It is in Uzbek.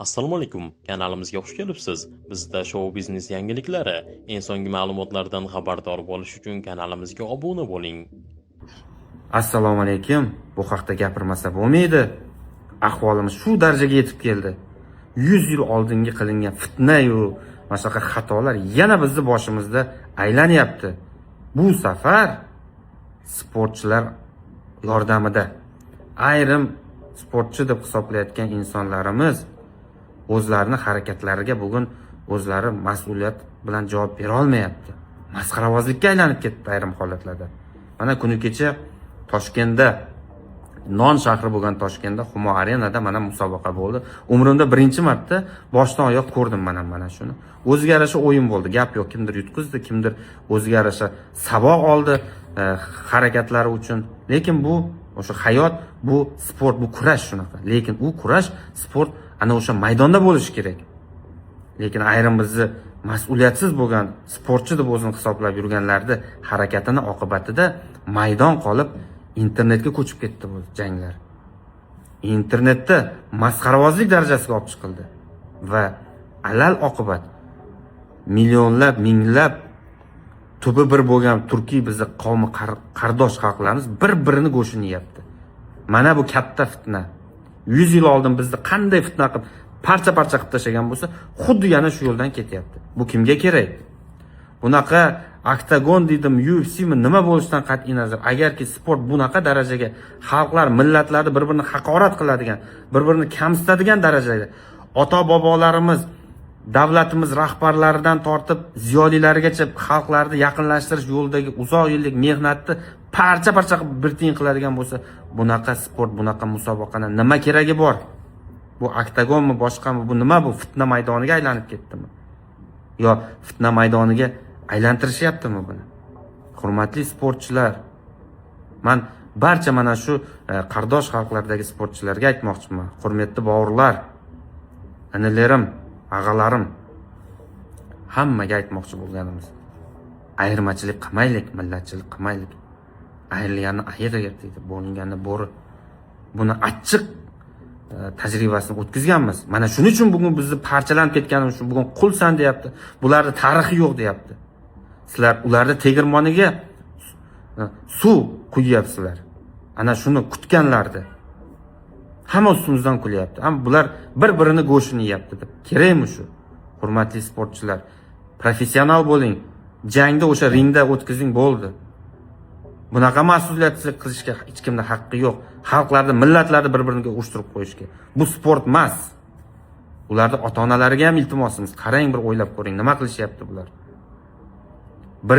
Assalomu alaykum. Kanalimizga xush kelibsiz. Bizda shou biznes yangiliklari, eng so'nggi ma'lumotlardan xabardor bo'lish uchun kanalimizga obuna bo'ling. Assalomu alaykum. Bu haqda gapirmasa bo'lmaydi. Ahvolimiz shu darajaga yetib keldi. 100 yil oldingi qilingan fitna-yu mana shunaqa xatolar yana bizni boshimizda aylanyapti. Bu safar sportchilar yordamida ayrim sportchi deb hisoblayotgan insonlarimiz o'zlarining harakatlariga bugun o'zlari mas'uliyat bilan javob bera olmayapti. Masxarabozlikka aylanib ketdi ayrim holatlarda. Mana kuni kecha Toshkentda, non shahri bo'lgan Toshkentda Humo Arenada mana musobaqa bo'ldi. Umrimda birinchi marta boshdan oyoq ko'rdim mana shuni. O'ziga yarasha o'yin bo'ldi. Gap yo'q, kimdir yutqizdi, kimdir o'ziga yarasha saboq oldi harakatlari uchun. Lekin bu o'sha hayot, bu sport, bu kurash shunaqa. Lekin u kurash, sport ana o'sha maydonda bo'lishi kerak. Lekin ayrim bizni mas'uliyatsiz bo'lgan sportchi deb o'zini hisoblab yurganlarni harakatini oqibatida maydon qolib internetga ko'chib ketdi bu janglar. Internetda masxarabozlik darajasiga olib chiqildi va alal oqibat millionlab, minglab tubi bir bo'lgan turkiy bizni qavmi qardosh xalqlarimiz bir-birini go'shini yeyapti. Mana bu katta fitna. 100 yil oldin bizni qanday fitna qilib parcha-parcha qilib tashlagan bo'lsa, xuddi yana shu yo'ldan ketyapti. Bu kimga kerak? Bunaqa oktagon dedim, UFC'mi nima bo'lishidan qat'iy nazar, agarki sport bunaqa darajaga xalqlar, millatlarni bir-birini haqorat qiladigan, bir-birini kamsitadigan darajada ota-bobolarimiz, davlatimiz rahbarlaridan tortib ziyolilarigacha xalqlarni yaqinlashtirish yo'lidagi uzoq yillik mehnatni parcha-parcha qilib bir tiyin qiladigan bo'lsa, bunaqa sport, bunaqa musobaqani nima keragi bor? Bu oktagonmi, boshqami? Bu nima bu? Fitna maydoniga aylanib ketdimi? Yo fitna maydoniga aylantirishyaptimi buni? Hurmatli sportchilar, men barcha mana shu qardosh xalqlardagi sportchilarga aytmoqchiman. Hurmatli bovurlar, anilarim, ag'alarim, hammaga aytmoqchi bo'lganimiz: ayirmachilik qilmaylik, millatchilik qilmaylik. Ayrilganni ayir deydi, bo'linganni bo'ri. Buni achchiq tajribasini o'tkazganmiz. Mana shuning uchun bugun bizni parchalanib ketganimiz uchun bugun qulsan deyapti. Bularda tarixi yo'q deyapti. Sizlar ularni tegirmoniga suv quyyapsizlar. Ana shuni kutganlardi. Hamma ustimizdan kulyapti. Ammo bular bir-birini go'shini yeyapti deb. Kerakmi shu? Hurmatli sportchilar, professional bo'ling. Jangda o'sha ringda o'tkazing bo'ldi. Bunaqa mas'uliyatsizlik qilishga hech kimda haqqi yo'q. Xalqlarni, millatlarni bir-biriga urushtirib qo'yishga. Bu sport emas. Ularning ota-onalariga ham iltimosimiz, qarang, bir o'ylab ko'ring, nima qilishyapti bular. Bir